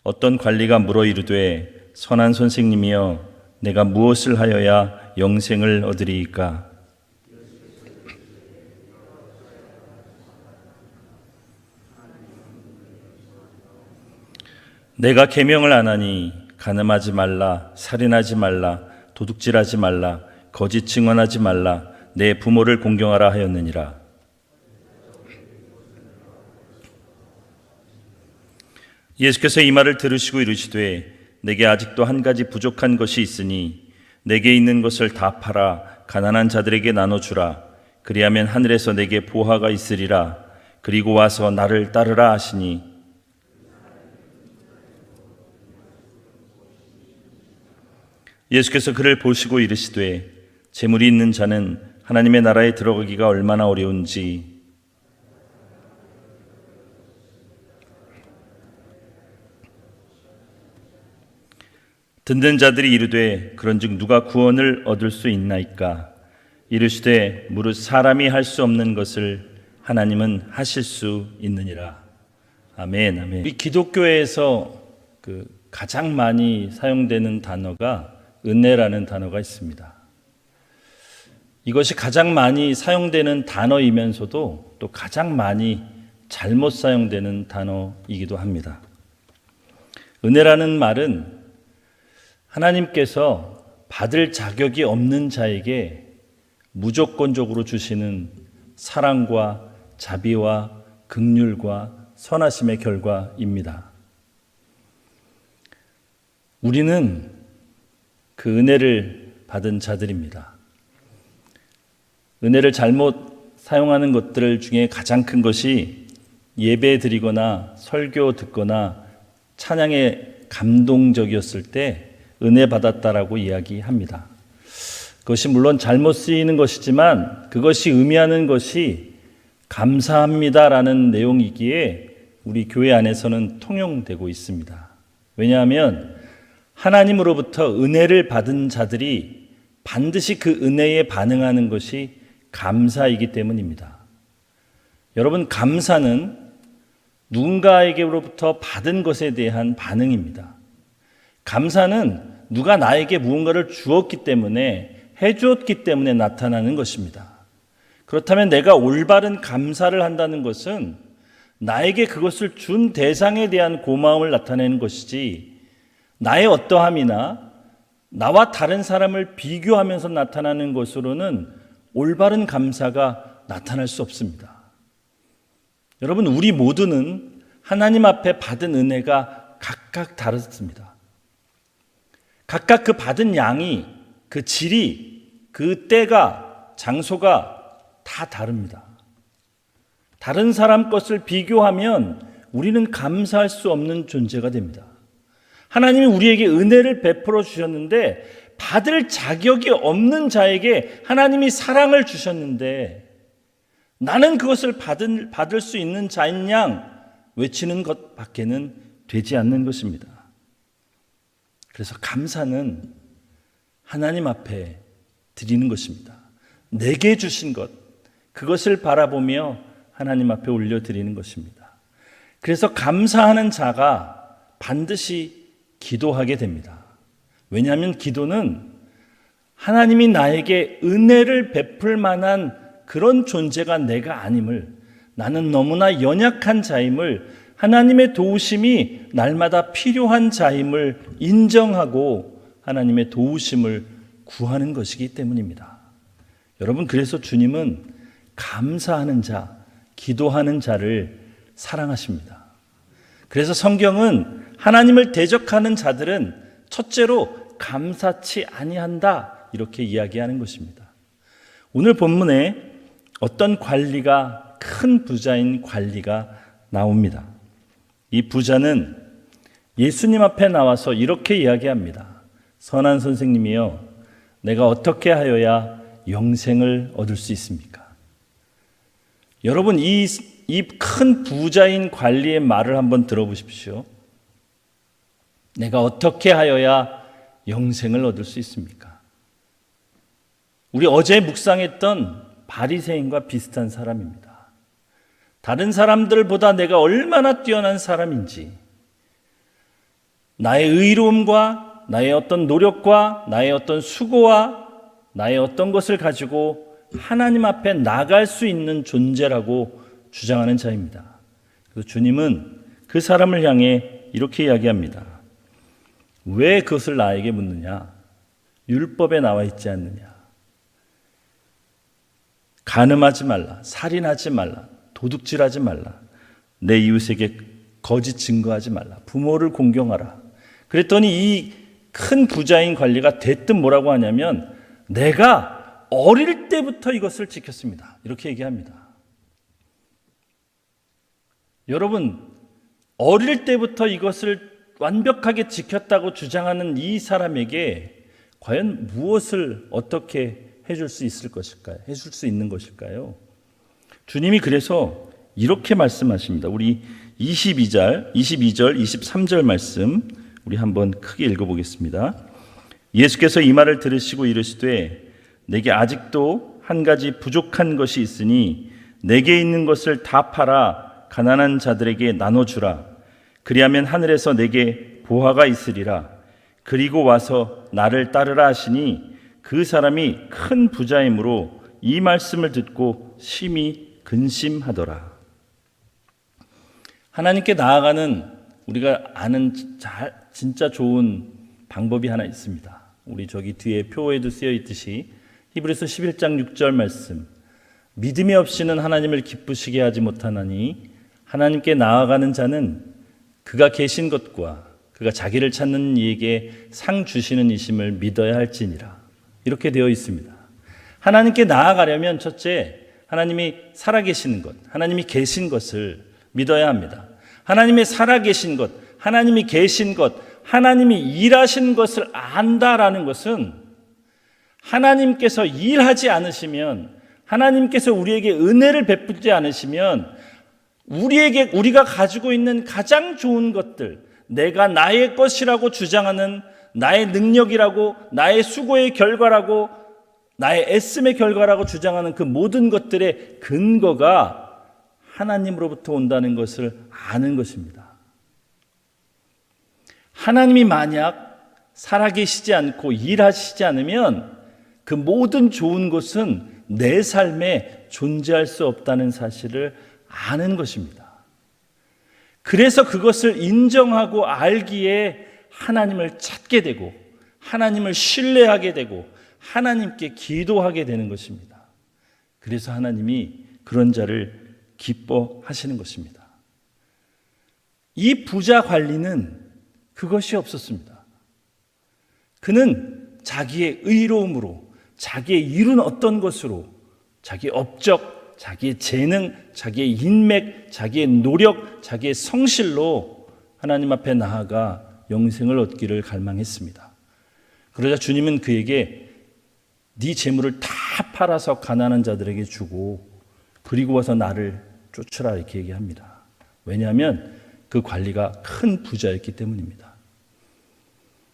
어떤 관리가 물어 이르되 선한 선생님이여 내가 무엇을 하여야 영생을 얻으리이까? 내가 계명을 안 하니 간음하지 말라, 살인하지 말라, 도둑질하지 말라, 거짓 증언하지 말라, 내 부모를 공경하라 하였느니라. 예수께서 이 말을 들으시고 이르시되 내게 아직도 한 가지 부족한 것이 있으니 내게 있는 것을 다 팔아 가난한 자들에게 나눠주라. 그리하면 하늘에서 내게 보화가 있으리라. 그리고 와서 나를 따르라 하시니 예수께서 그를 보시고 이르시되 재물이 있는 자는 하나님의 나라에 들어가기가 얼마나 어려운지 듣는 자들이 이르되 그런즉 누가 구원을 얻을 수 있나이까? 이르시되 무릇 사람이 할 수 없는 것을 하나님은 하실 수 있느니라. 아멘, 아멘. 우리 기독교에서 가장 많이 사용되는 단어가 은혜라는 단어가 있습니다. 이것이 가장 많이 사용되는 단어이면서도 또 가장 많이 잘못 사용되는 단어이기도 합니다. 은혜라는 말은 하나님께서 받을 자격이 없는 자에게 무조건적으로 주시는 사랑과 자비와 긍휼과 선하심의 결과입니다. 우리는 그 은혜를 받은 자들입니다. 은혜를 잘못 사용하는 것들 중에 가장 큰 것이 예배 드리거나 설교 듣거나 찬양에 감동적이었을 때 은혜 받았다라고 이야기합니다. 그것이 물론 잘못 쓰이는 것이지만 그것이 의미하는 것이 감사합니다라는 내용이기에 우리 교회 안에서는 통용되고 있습니다. 왜냐하면 하나님으로부터 은혜를 받은 자들이 반드시 그 은혜에 반응하는 것이 감사이기 때문입니다. 여러분, 감사는 누군가에게로부터 받은 것에 대한 반응입니다. 감사는 누가 나에게 무언가를 주었기 때문에, 해주었기 때문에 나타나는 것입니다. 그렇다면 내가 올바른 감사를 한다는 것은 나에게 그것을 준 대상에 대한 고마움을 나타내는 것이지, 나의 어떠함이나 나와 다른 사람을 비교하면서 나타나는 것으로는 올바른 감사가 나타날 수 없습니다. 여러분, 우리 모두는 하나님 앞에 받은 은혜가 각각 다릅니다. 각각 그 받은 양이, 그 질이, 그 때가, 장소가 다 다릅니다. 다른 사람 것을 비교하면 우리는 감사할 수 없는 존재가 됩니다. 하나님이 우리에게 은혜를 베풀어 주셨는데 받을 자격이 없는 자에게 하나님이 사랑을 주셨는데 나는 그것을 받을 수 있는 자인 양 외치는 것 밖에는 되지 않는 것입니다. 그래서 감사는 하나님 앞에 드리는 것입니다. 내게 주신 것, 그것을 바라보며 하나님 앞에 올려드리는 것입니다. 그래서 감사하는 자가 반드시 기도하게 됩니다. 왜냐하면 기도는 하나님이 나에게 은혜를 베풀 만한 그런 존재가 내가 아님을, 나는 너무나 연약한 자임을, 하나님의 도우심이 날마다 필요한 자임을 인정하고 하나님의 도우심을 구하는 것이기 때문입니다. 여러분, 그래서 주님은 감사하는 자, 기도하는 자를 사랑하십니다. 그래서 성경은 하나님을 대적하는 자들은 첫째로 감사치 아니한다, 이렇게 이야기하는 것입니다. 오늘 본문에 어떤 관리가, 큰 부자인 관리가 나옵니다. 이 부자는 예수님 앞에 나와서 이렇게 이야기합니다. 선한 선생님이여, 내가 어떻게 하여야 영생을 얻을 수 있습니까? 여러분, 이 큰 부자인 관리의 말을 한번 들어보십시오. 내가 어떻게 하여야 영생을 얻을 수 있습니까? 우리 어제 묵상했던 바리새인과 비슷한 사람입니다. 다른 사람들보다 내가 얼마나 뛰어난 사람인지, 나의 의로움과 나의 어떤 노력과 나의 어떤 수고와 나의 어떤 것을 가지고 하나님 앞에 나갈 수 있는 존재라고 주장하는 자입니다. 그래서 주님은 그 사람을 향해 이렇게 이야기합니다. 왜 그것을 나에게 묻느냐? 율법에 나와 있지 않느냐? 간음하지 말라, 살인하지 말라, 도둑질하지 말라, 내 이웃에게 거짓 증거하지 말라, 부모를 공경하라. 그랬더니 이 큰 부자인 관리가 대뜸 뭐라고 하냐면 내가 어릴 때부터 이것을 지켰습니다. 이렇게 얘기합니다. 여러분, 어릴 때부터 이것을 완벽하게 지켰다고 주장하는 이 사람에게 과연 무엇을 어떻게 해줄 수 있을 것일까요? 해줄 수 있는 것일까요? 주님이 그래서 이렇게 말씀하십니다. 우리 22절, 23절 말씀 우리 한번 크게 읽어보겠습니다. 예수께서 이 말을 들으시고 이르시되 내게 아직도 한 가지 부족한 것이 있으니 내게 있는 것을 다 팔아 가난한 자들에게 나눠주라. 그리하면 하늘에서 내게 보화가 있으리라. 그리고 와서 나를 따르라 하시니 그 사람이 큰 부자이므로 이 말씀을 듣고 심히 근심하더라. 하나님께 나아가는 우리가 아는 진짜 좋은 방법이 하나 있습니다. 우리 저기 뒤에 표에도 쓰여 있듯이 히브리서 11장 6절 말씀, 믿음이 없이는 하나님을 기쁘시게 하지 못하나니 하나님께 나아가는 자는 그가 계신 것과 그가 자기를 찾는 이에게 상 주시는 이심을 믿어야 할지니라. 이렇게 되어 있습니다. 하나님께 나아가려면 첫째, 하나님이 살아계시는 것, 하나님이 계신 것을 믿어야 합니다. 하나님이 살아계신 것, 하나님이 계신 것, 하나님이 일하신 것을 안다라는 것은 하나님께서 일하지 않으시면, 하나님께서 우리에게 은혜를 베풀지 않으시면 우리가 가지고 있는 가장 좋은 것들, 내가 나의 것이라고 주장하는 나의 능력이라고, 나의 수고의 결과라고, 나의 애씀의 결과라고 주장하는 그 모든 것들의 근거가 하나님으로부터 온다는 것을 아는 것입니다. 하나님이 만약 살아계시지 않고 일하시지 않으면 그 모든 좋은 것은 내 삶에 존재할 수 없다는 사실을 아는 것입니다. 그래서 그것을 인정하고 알기에 하나님을 찾게 되고 하나님을 신뢰하게 되고 하나님께 기도하게 되는 것입니다. 그래서 하나님이 그런 자를 기뻐하시는 것입니다. 이 부자 관리는 그것이 없었습니다. 그는 자기의 의로움으로, 자기의 이룬 어떤 것으로, 자기의 업적, 자기의 재능, 자기의 인맥, 자기의 노력, 자기의 성실로 하나님 앞에 나아가 영생을 얻기를 갈망했습니다. 그러자 주님은 그에게 네 재물을 다 팔아서 가난한 자들에게 주고 그리고 와서 나를 쫓으라 이렇게 얘기합니다. 왜냐하면 그 관리가 큰 부자였기 때문입니다.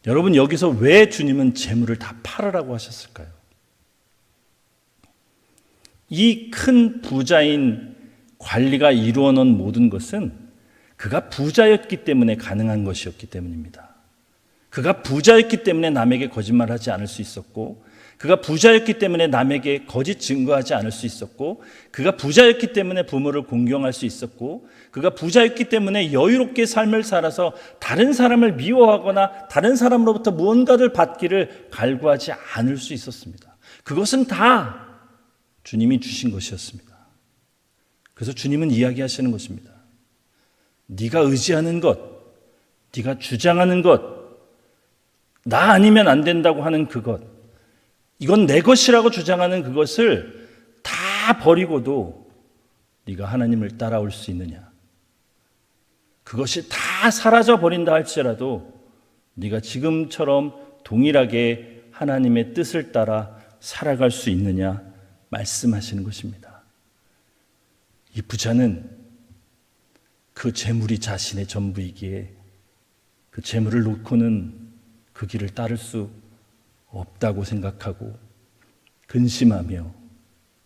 여러분, 여기서 왜 주님은 재물을 다 팔으라고 하셨을까요? 이 큰 부자인 관리가 이루어 놓은 모든 것은 그가 부자였기 때문에 가능한 것이었기 때문입니다. 그가 부자였기 때문에 남에게 거짓말하지 않을 수 있었고, 그가 부자였기 때문에 남에게 거짓 증거하지 않을 수 있었고, 그가 부자였기 때문에 부모를 공경할 수 있었고, 그가 부자였기 때문에 여유롭게 삶을 살아서 다른 사람을 미워하거나 다른 사람으로부터 무언가를 받기를 갈구하지 않을 수 있었습니다. 그것은 다 주님이 주신 것이었습니다. 그래서 주님은 이야기하시는 것입니다. 네가 의지하는 것, 네가 주장하는 것, 나 아니면 안 된다고 하는 그것, 이건 내 것이라고 주장하는 그것을 다 버리고도 네가 하나님을 따라올 수 있느냐? 그것이 다 사라져 버린다 할지라도 네가 지금처럼 동일하게 하나님의 뜻을 따라 살아갈 수 있느냐 말씀하시는 것입니다. 이 부자는 그 재물이 자신의 전부이기에 그 재물을 놓고는 그 길을 따를 수 없다고 생각하고 근심하며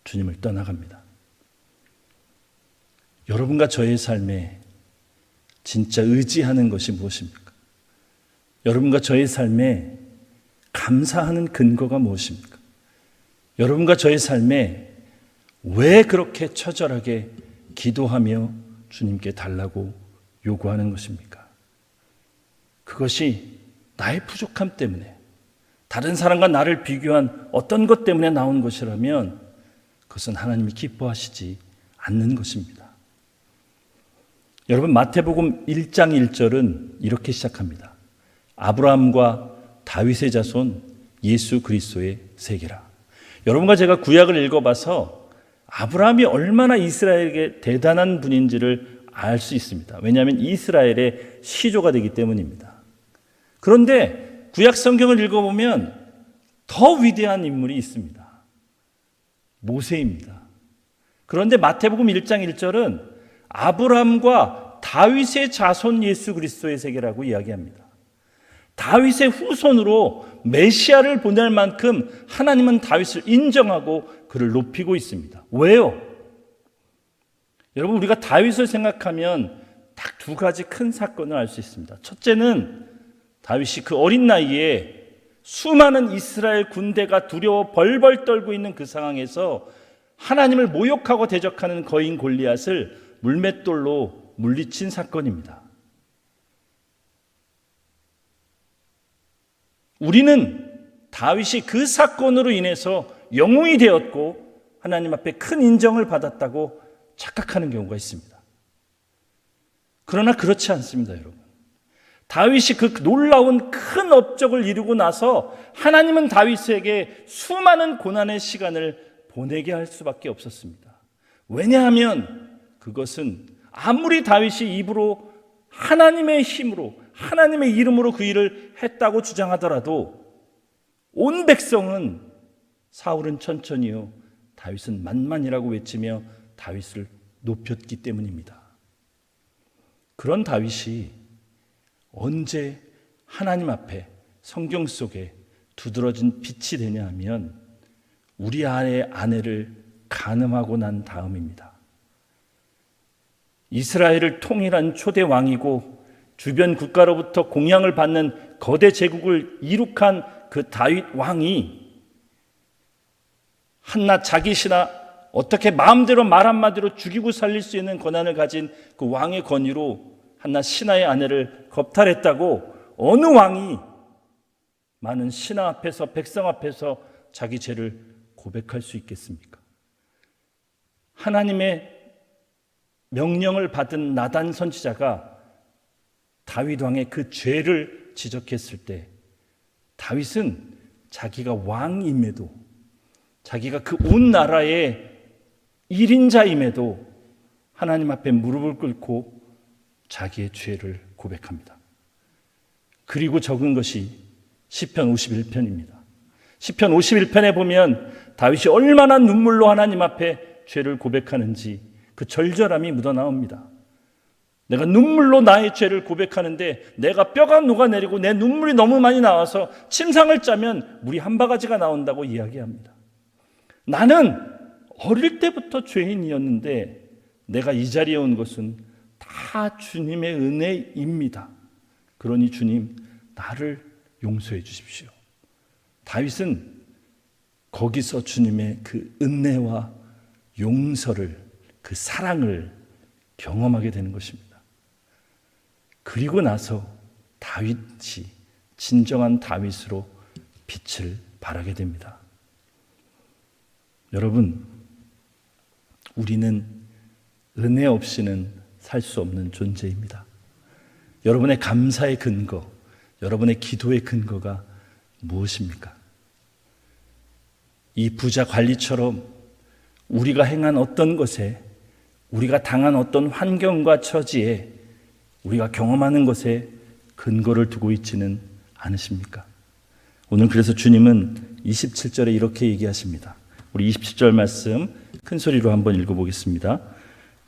주님을 떠나갑니다. 여러분과 저의 삶에 진짜 의지하는 것이 무엇입니까? 여러분과 저의 삶에 감사하는 근거가 무엇입니까? 여러분과 저의 삶에 왜 그렇게 처절하게 기도하며 주님께 달라고 요구하는 것입니까? 그것이 나의 부족함 때문에, 다른 사람과 나를 비교한 어떤 것 때문에 나온 것이라면 그것은 하나님이 기뻐하시지 않는 것입니다. 여러분, 마태복음 1장 1절은 이렇게 시작합니다. 아브라함과 다윗의 자손 예수 그리스도의 세계라. 여러분과 제가 구약을 읽어봐서 아브라함이 얼마나 이스라엘에게 대단한 분인지를 알 수 있습니다. 왜냐하면 이스라엘의 시조가 되기 때문입니다. 그런데 구약 성경을 읽어보면 더 위대한 인물이 있습니다. 모세입니다. 그런데 마태복음 1장 1절은 아브라함과 다윗의 자손 예수 그리스도의 세계라고 이야기합니다. 다윗의 후손으로 메시아를 보낼 만큼 하나님은 다윗을 인정하고 그를 높이고 있습니다. 왜요? 여러분, 우리가 다윗을 생각하면 딱 두 가지 큰 사건을 알 수 있습니다. 첫째는 다윗이 그 어린 나이에 수많은 이스라엘 군대가 두려워 벌벌 떨고 있는 그 상황에서 하나님을 모욕하고 대적하는 거인 골리앗을 물맷돌로 물리친 사건입니다. 우리는 다윗이 그 사건으로 인해서 영웅이 되었고 하나님 앞에 큰 인정을 받았다고 착각하는 경우가 있습니다. 그러나 그렇지 않습니다, 여러분. 다윗이 그 놀라운 큰 업적을 이루고 나서 하나님은 다윗에게 수많은 고난의 시간을 보내게 할 수밖에 없었습니다. 왜냐하면 그것은 아무리 다윗이 입으로 하나님의 힘으로, 하나님의 이름으로 그 일을 했다고 주장하더라도 온 백성은 사울은 천천히요, 다윗은 만만이라고 외치며 다윗을 높였기 때문입니다. 그런 다윗이 언제 하나님 앞에 성경 속에 두드러진 빛이 되냐 하면 우리 아내를 간음하고 난 다음입니다. 이스라엘을 통일한 초대 왕이고 주변 국가로부터 공양을 받는 거대 제국을 이룩한 그 다윗 왕이 한낱 자기 신하 어떻게 마음대로 말 한마디로 죽이고 살릴 수 있는 권한을 가진 그 왕의 권위로 한낱 신하의 아내를 겁탈했다고 어느 왕이 많은 신하 앞에서, 백성 앞에서 자기 죄를 고백할 수 있겠습니까? 하나님의 명령을 받은 나단 선지자가 다윗 왕의 그 죄를 지적했을 때 다윗은 자기가 왕임에도, 자기가 그 온 나라의 1인자임에도 하나님 앞에 무릎을 꿇고 자기의 죄를 고백합니다. 그리고 적은 것이 시편 51편입니다. 시편 51편에 보면 다윗이 얼마나 눈물로 하나님 앞에 죄를 고백하는지 그 절절함이 묻어나옵니다. 내가 눈물로 나의 죄를 고백하는데 내가 뼈가 녹아내리고 내 눈물이 너무 많이 나와서 침상을 짜면 물이 한 바가지가 나온다고 이야기합니다. 나는 어릴 때부터 죄인이었는데 내가 이 자리에 온 것은 다 주님의 은혜입니다. 그러니 주님, 나를 용서해 주십시오. 다윗은 거기서 주님의 그 은혜와 용서를, 그 사랑을 경험하게 되는 것입니다. 그리고 나서 다윗이 진정한 다윗으로 빛을 발하게 됩니다. 여러분, 우리는 은혜 없이는 살 수 없는 존재입니다. 여러분의 감사의 근거, 여러분의 기도의 근거가 무엇입니까? 이 부자 관리처럼 우리가 행한 어떤 것에, 우리가 당한 어떤 환경과 처지에, 우리가 경험하는 것에 근거를 두고 있지는 않으십니까? 오늘 그래서 주님은 27절에 이렇게 얘기하십니다. 우리 27절 말씀 큰 소리로 한번 읽어보겠습니다.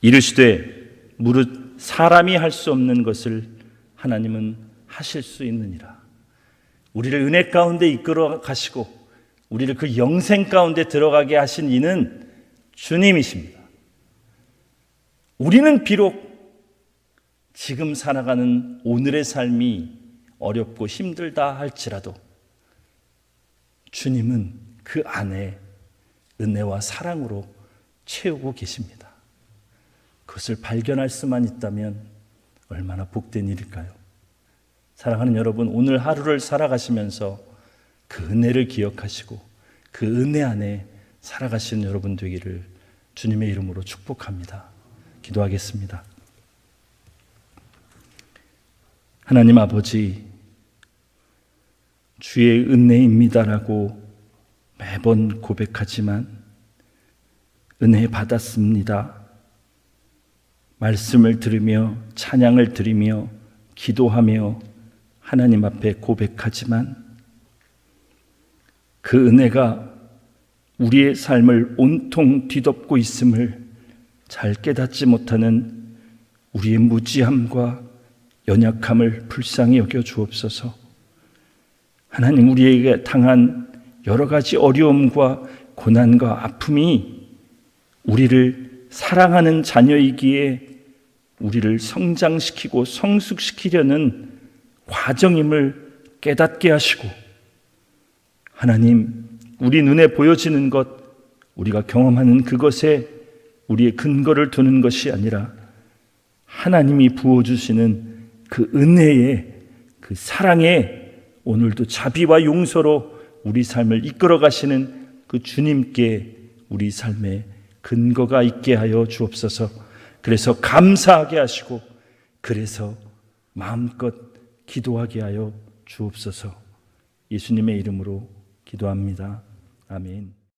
이르시되 무릇 사람이 할 수 없는 것을 하나님은 하실 수 있느니라. 우리를 은혜 가운데 이끌어 가시고 우리를 그 영생 가운데 들어가게 하신 이는 주님이십니다. 우리는 비록 지금 살아가는 오늘의 삶이 어렵고 힘들다 할지라도 주님은 그 안에 은혜와 사랑으로 채우고 계십니다. 그것을 발견할 수만 있다면 얼마나 복된 일일까요? 사랑하는 여러분, 오늘 하루를 살아가시면서 그 은혜를 기억하시고 그 은혜 안에 살아가시는 여러분 되기를 주님의 이름으로 축복합니다. 기도하겠습니다. 하나님 아버지, 주의 은혜입니다라고 매번 고백하지만 은혜 받았습니다. 말씀을 들으며 찬양을 드리며 기도하며 하나님 앞에 고백하지만 그 은혜가 우리의 삶을 온통 뒤덮고 있음을 잘 깨닫지 못하는 우리의 무지함과 연약함을 불쌍히 여겨 주옵소서. 하나님, 우리에게 당한 여러 가지 어려움과 고난과 아픔이 우리를 사랑하는 자녀이기에 우리를 성장시키고 성숙시키려는 과정임을 깨닫게 하시고, 하나님, 우리 눈에 보여지는 것, 우리가 경험하는 그것에 우리의 근거를 두는 것이 아니라 하나님이 부어주시는 그 은혜의, 그 사랑의 오늘도 자비와 용서로 우리 삶을 이끌어 가시는 그 주님께 우리 삶의 근거가 있게 하여 주옵소서. 그래서 감사하게 하시고, 그래서 마음껏 기도하게 하여 주옵소서. 예수님의 이름으로 기도합니다. 아멘.